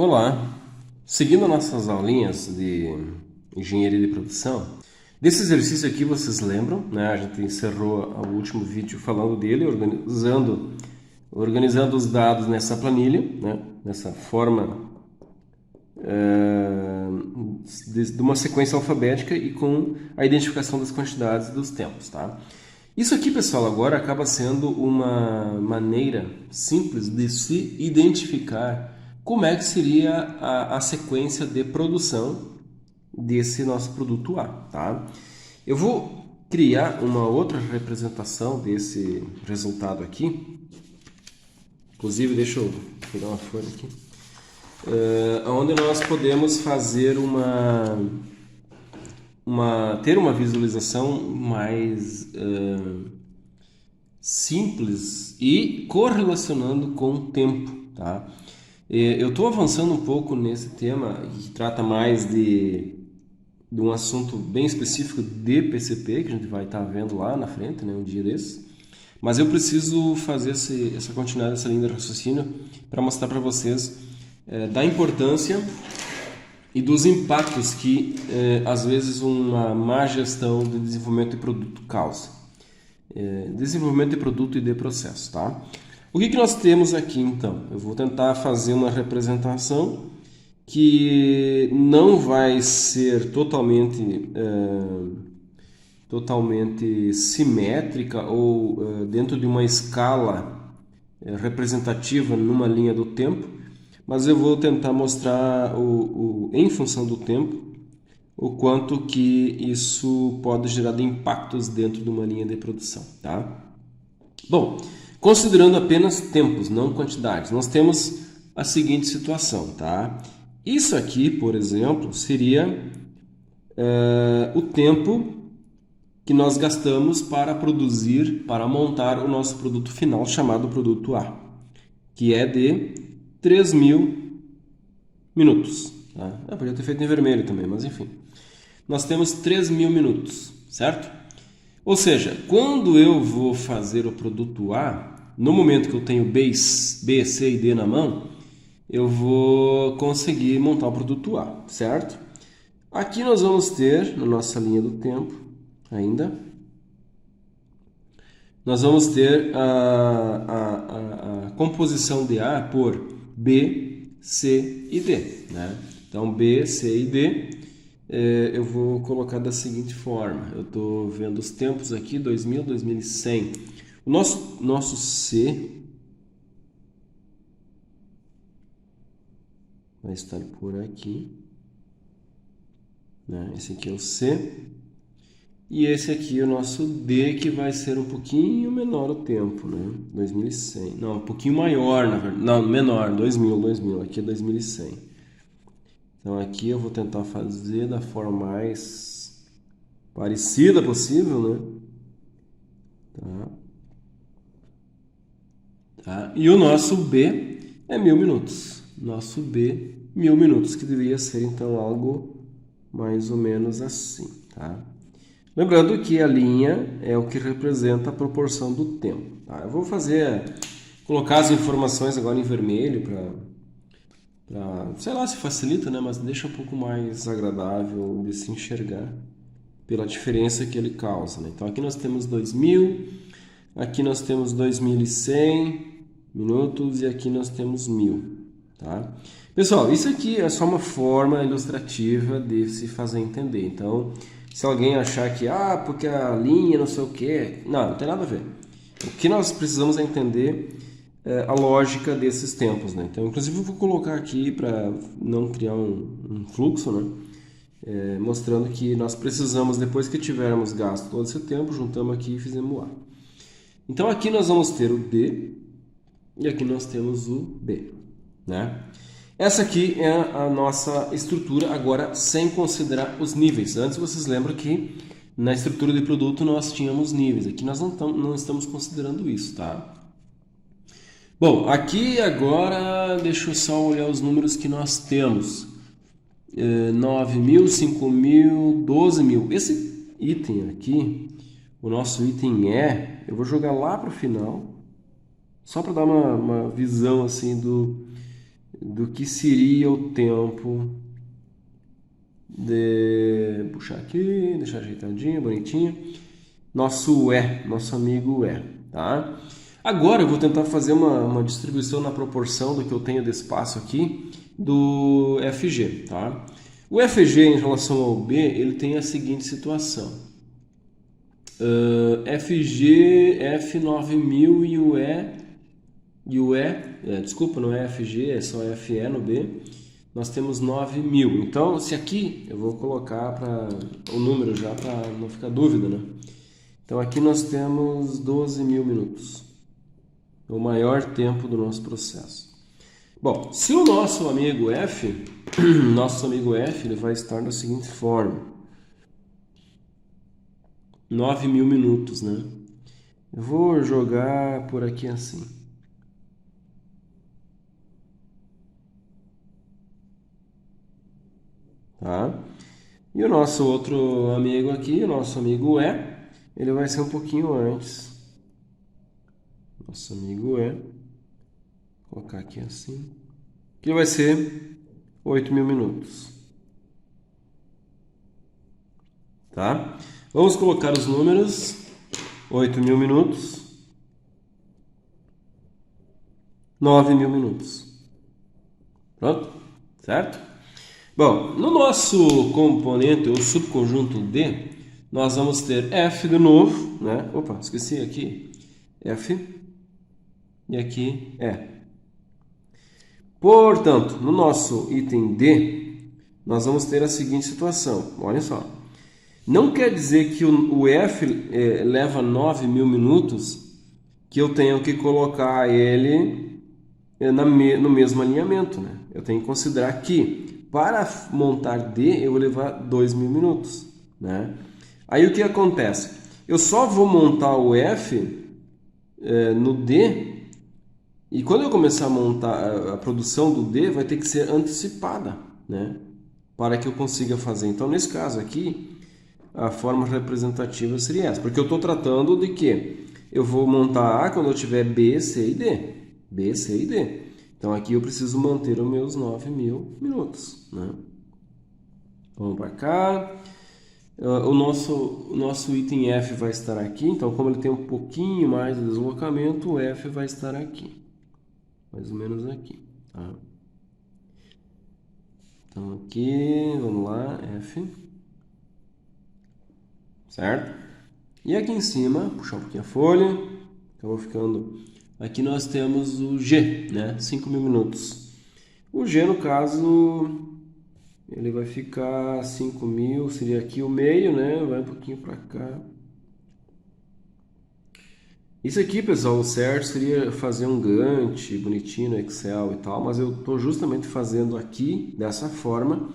Olá! Seguindo nossas aulinhas de engenharia de produção, desse exercício aqui vocês lembram, né? A gente encerrou o último vídeo falando dele, organizando os dados nessa planilha, né? Nessa forma de uma sequência alfabética e com a identificação das quantidades e dos tempos, tá? Isso aqui, pessoal, agora acaba sendo uma maneira simples de se identificar como é que seria a sequência de produção desse nosso produto A, tá? Eu vou criar uma outra representação desse resultado aqui. Inclusive, deixa eu pegar uma folha aqui. Onde nós podemos fazer ter uma visualização mais simples e correlacionando com o tempo, tá? Eu estou avançando um pouco nesse tema que trata mais de um assunto bem específico de PCP, que a gente vai estar vendo lá na frente, né, um dia desses. Mas eu preciso fazer essa continuidade, essa linha de raciocínio para mostrar para vocês da importância e dos impactos que, às vezes, uma má gestão de desenvolvimento de produto causa. Desenvolvimento de produto e de processo, tá? O que nós temos aqui, então? Eu vou tentar fazer uma representação que não vai ser totalmente simétrica ou dentro de uma escala representativa numa linha do tempo, mas eu vou tentar mostrar em função do tempo o quanto que isso pode gerar de impactos dentro de uma linha de produção, tá? Bom, considerando apenas tempos, não quantidades, nós temos a seguinte situação, tá? Isso aqui, por exemplo, seria o tempo que nós gastamos para produzir, para montar o nosso produto final, chamado produto A, que é de 3.000 minutos. Tá? Eu podia ter feito em vermelho também, mas enfim. Nós temos 3.000 minutos, certo? Ou seja, quando eu vou fazer o produto A, no momento que eu tenho B, C e D na mão, eu vou conseguir montar o produto A, certo? Aqui nós vamos ter, na nossa linha do tempo, ainda, nós vamos ter a composição de A por B, C e D, né? Então, B, C e D, eu vou colocar da seguinte forma. Eu estou vendo os tempos aqui, 2000, 2100. O nosso C vai estar por aqui, né? Esse aqui é o C. E esse aqui é o nosso D, que vai ser um pouquinho menor o tempo, né? 2100. Não, um pouquinho maior, na verdade. Não, menor, 2000. Aqui é 2100. Então aqui eu vou tentar fazer da forma mais parecida possível, né? Tá. E o nosso B é 1000 minutos. Nosso B, 1000 minutos, que deveria ser então algo mais ou menos assim, tá? Lembrando que a linha é o que representa a proporção do tempo. Tá? Eu vou colocar as informações agora em vermelho para, sei lá se facilita, né? Mas deixa um pouco mais agradável de se enxergar pela diferença que ele causa. Né? Então aqui nós temos 2000, aqui nós temos 2100 minutos e aqui nós temos 1000. Tá? Pessoal, isso aqui é só uma forma ilustrativa de se fazer entender. Então, se alguém achar que, porque a linha não sei o que, não tem nada a ver. O que nós precisamos é entender a lógica desses tempos, né? Então, inclusive, eu vou colocar aqui para não criar um fluxo, né? Mostrando que nós precisamos, depois que tivermos gasto todo esse tempo, juntamos aqui e fizemos o A. Então, aqui nós vamos ter o D e aqui nós temos o B, né? Essa aqui é a nossa estrutura, agora sem considerar os níveis. Antes vocês lembram que na estrutura de produto nós tínhamos níveis. Aqui nós não estamos considerando isso, tá? Bom, aqui agora deixa eu só olhar os números que nós temos. 9.000, 5.000, 12.000. Esse item aqui, o nosso item eu vou jogar lá para o final, só para dar uma visão assim do que seria o tempo de... Puxar aqui, deixar ajeitadinho, bonitinho. Nosso amigo E, tá? Agora eu vou tentar fazer uma distribuição na proporção do que eu tenho de espaço aqui do FG, tá? O FG em relação ao B, ele tem a seguinte situação. FG, F9000 desculpa, não é FG, é só FE no B. Nós temos 9000. Então, se aqui, eu vou colocar o número já para não ficar dúvida, né? Então, aqui nós temos 12.000 minutos. O maior tempo do nosso processo. Bom, se o nosso amigo F, ele vai estar da seguinte forma. 9.000 minutos, né? Eu vou jogar por aqui assim. Tá? E o nosso outro amigo aqui, o nosso amigo E, ele vai ser um pouquinho antes. Nosso amigo E. Vou colocar aqui assim. Que vai ser 8.000 minutos. Tá? Vamos colocar os números. 8.000 minutos. 9.000 minutos. Pronto? Certo? Bom, no nosso componente, ou subconjunto D, nós vamos ter F de novo, né? Opa, esqueci aqui. F. E aqui E. Portanto, no nosso item D, nós vamos ter a seguinte situação. Olha só. Não quer dizer que o F leva 9.000 minutos que eu tenho que colocar ele no mesmo alinhamento, né? Eu tenho que considerar que para montar D eu vou levar 2.000 minutos, né? Aí o que acontece? Eu só vou montar o F no D e quando eu começar a montar a produção do D vai ter que ser antecipada, né? Para que eu consiga fazer. Então nesse caso aqui a forma representativa seria essa, porque eu estou tratando de que eu vou montar A quando eu tiver B, C e D. B, C e D. Então aqui eu preciso manter os meus 9.000 minutos, né? Vamos para cá. O nosso item F vai estar aqui, então como ele tem um pouquinho mais de deslocamento, o F vai estar aqui. Mais ou menos aqui, tá? Então aqui, vamos lá, F. Certo? E aqui em cima, puxar um pouquinho a folha, acabou ficando... Aqui nós temos o G, né? 5.000 minutos. O G, no caso, ele vai ficar 5.000, seria aqui o meio, né? Vai um pouquinho para cá. Isso aqui, pessoal, o certo seria fazer um Gantt bonitinho no Excel e tal, mas eu estou justamente fazendo aqui dessa forma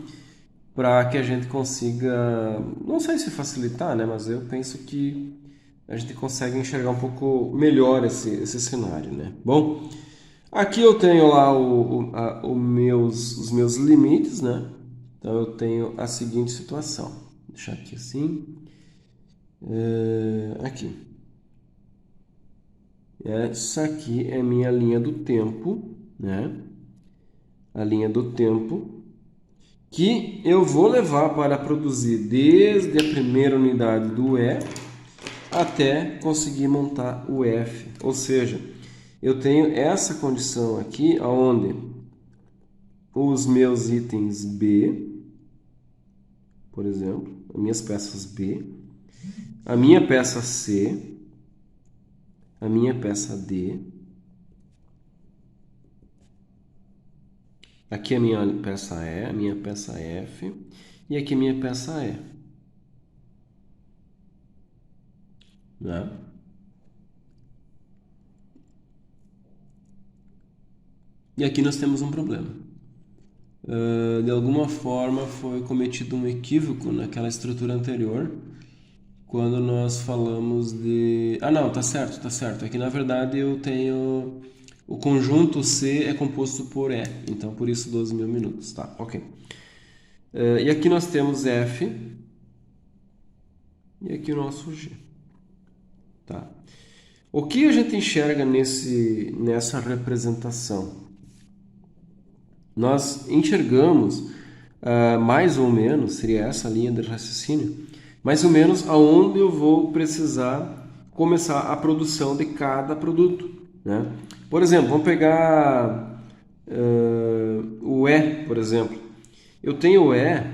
para que a gente consiga, não sei se facilitar, né? Mas eu penso que a gente consegue enxergar um pouco melhor esse cenário, né? Bom, aqui eu tenho lá os meus limites, né? Então eu tenho a seguinte situação. Vou deixar aqui assim. Aqui. Essa aqui é minha linha do tempo, né? A linha do tempo que eu vou levar para produzir desde a primeira unidade do E até conseguir montar o F. Ou seja, eu tenho essa condição aqui, onde os meus itens B, por exemplo, as minhas peças B, a minha peça C, a minha peça D, aqui a minha peça E, a minha peça F e aqui a minha peça E. Né? E aqui nós temos um problema. De alguma forma foi cometido um equívoco naquela estrutura anterior, quando nós falamos de... Ah, não, tá certo. Aqui na verdade eu tenho... O conjunto C é composto por E, então por isso 12.000 minutos, tá? Ok. E aqui nós temos F e aqui o nosso G, tá? O que a gente enxerga nessa representação? nós enxergamos mais ou menos, seria essa a linha de raciocínio, mais ou menos aonde eu vou precisar começar a produção de cada produto, né? Por exemplo, vamos pegar o E, por exemplo. Eu tenho o E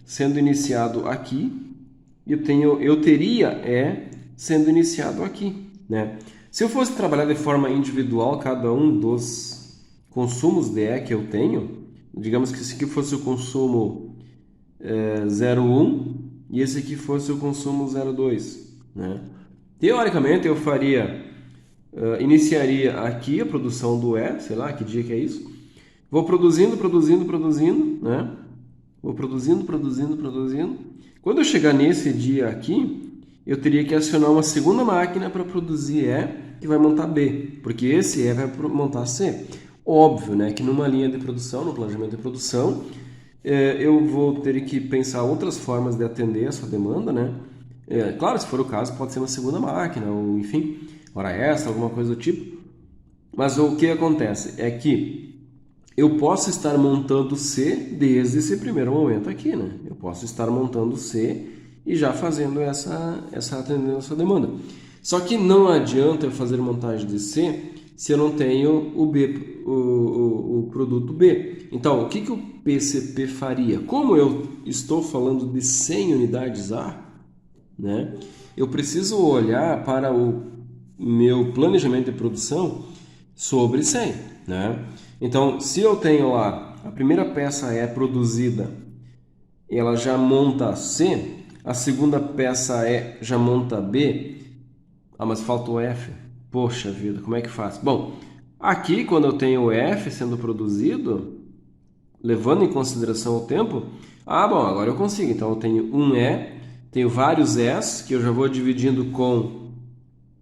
sendo iniciado aqui, e eu teria E sendo iniciado aqui, né? Se eu fosse trabalhar de forma individual cada um dos consumos de E que eu tenho, digamos que esse aqui fosse o consumo 0,1 e esse aqui fosse o consumo 0,2, né? Teoricamente eu iniciaria aqui a produção do E, sei lá que dia que é isso, vou produzindo, né? Vou produzindo. Quando eu chegar nesse dia aqui, eu teria que acionar uma segunda máquina para produzir E, que vai montar B, porque esse E vai montar C. Óbvio, né, que numa linha de produção, no planejamento de produção, eu vou ter que pensar outras formas de atender essa demanda, né? Claro, se for o caso, pode ser uma segunda máquina, ou enfim, hora extra, alguma coisa do tipo. Mas o que acontece é que eu posso estar montando C desde esse primeiro momento aqui, né? Eu posso estar montando C e já fazendo atendendo essa demanda. Só que não adianta eu fazer montagem de C se eu não tenho o B, o produto B. Então, o que o PCP faria? Como eu estou falando de 100 unidades A, né? Eu preciso olhar para o meu planejamento de produção sobre 100, né? Então, se eu tenho lá, a primeira peça é produzida, ela já monta C, a segunda peça já monta B, mas falta o F. Poxa vida, como é que faz? Bom, aqui quando eu tenho o F sendo produzido, levando em consideração o tempo, bom, agora eu consigo. Então eu tenho um E, tenho vários Es, que eu já vou dividindo com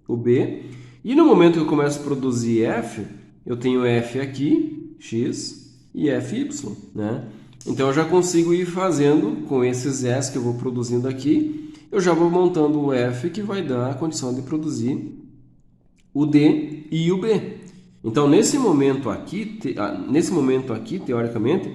o B, e no momento que eu começo a produzir F, eu tenho F aqui, X, e FY, né? Então eu já consigo ir fazendo com esses S que eu vou produzindo aqui, eu já vou montando o F que vai dar a condição de produzir o D e o B. Então nesse momento aqui, teoricamente,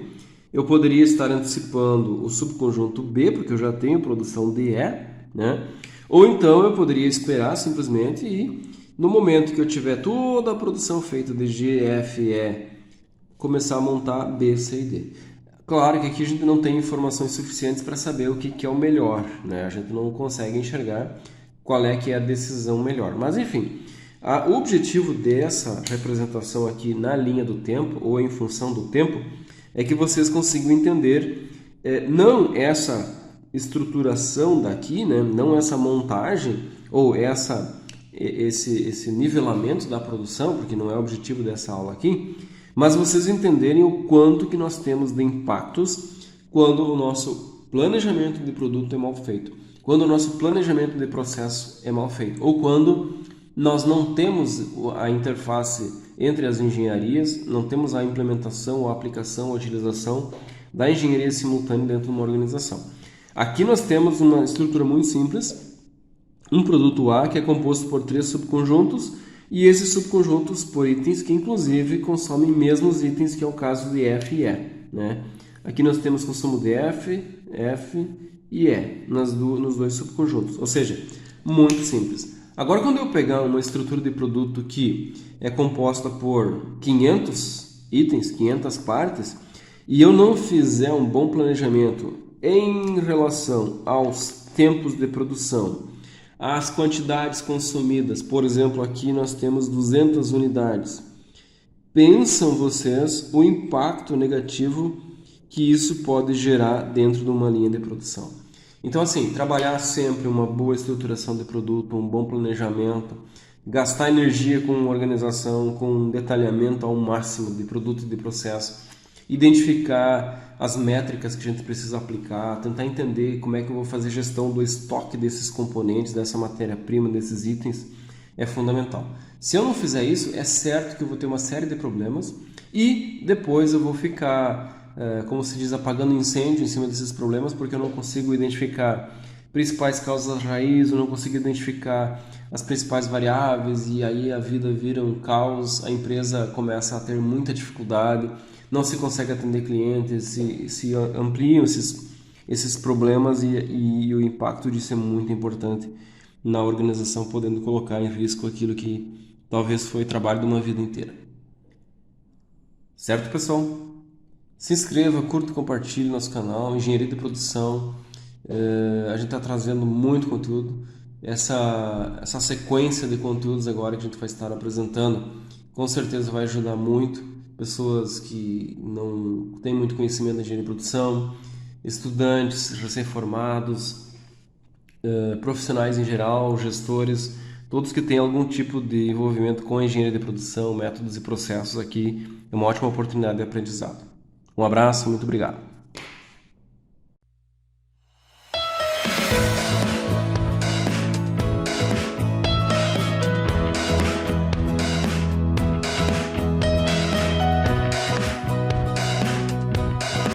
eu poderia estar antecipando o subconjunto B, porque eu já tenho produção de E, né? Ou então eu poderia esperar simplesmente e no momento que eu tiver toda a produção feita de G, F, E, começar a montar B, C e D. Claro que aqui a gente não tem informações suficientes para saber o que é o melhor, né? A gente não consegue enxergar qual é que é a decisão melhor. Mas enfim, o objetivo dessa representação aqui na linha do tempo ou em função do tempo é que vocês consigam entender não essa estruturação daqui, né? Não essa montagem ou esse nivelamento da produção, porque não é o objetivo dessa aula aqui, mas vocês entenderem o quanto que nós temos de impactos quando o nosso planejamento de produto é mal feito, quando o nosso planejamento de processo é mal feito, ou quando nós não temos a interface entre as engenharias, não temos a implementação, a aplicação, a utilização da engenharia simultânea dentro de uma organização. Aqui nós temos uma estrutura muito simples, um produto A que é composto por 3 subconjuntos, e esses subconjuntos por itens que inclusive consomem mesmos itens, que é o caso de F e E, né? Aqui nós temos consumo de F, F e E nos dois subconjuntos, ou seja, muito simples. Agora quando eu pegar uma estrutura de produto que é composta por 500 itens, 500 partes, e eu não fizer um bom planejamento em relação aos tempos de produção, as quantidades consumidas, por exemplo, aqui nós temos 200 unidades. Pensam vocês o impacto negativo que isso pode gerar dentro de uma linha de produção. Então, assim, trabalhar sempre uma boa estruturação de produto, um bom planejamento, gastar energia com organização, com detalhamento ao máximo de produto e de processo, identificar as métricas que a gente precisa aplicar, tentar entender como é que eu vou fazer gestão do estoque desses componentes, dessa matéria-prima, desses itens, é fundamental. Se eu não fizer isso, é certo que eu vou ter uma série de problemas e depois eu vou ficar, como se diz, apagando incêndio em cima desses problemas, porque eu não consigo identificar principais causas raiz, eu não consigo identificar as principais variáveis e aí a vida vira um caos, a empresa começa a ter muita dificuldade, não se consegue atender clientes, se ampliam esses problemas e o impacto disso é muito importante na organização, podendo colocar em risco aquilo que talvez foi trabalho de uma vida inteira. Certo, pessoal? Se inscreva, curta e compartilhe nosso canal, Engenharia de Produção. A gente está trazendo muito conteúdo. Essa sequência de conteúdos agora que a gente vai estar apresentando, com certeza vai ajudar muito pessoas que não têm muito conhecimento da engenharia de produção, estudantes recém-formados, profissionais em geral, gestores, todos que têm algum tipo de envolvimento com a engenharia de produção, métodos e processos aqui, é uma ótima oportunidade de aprendizado. Um abraço, muito obrigado.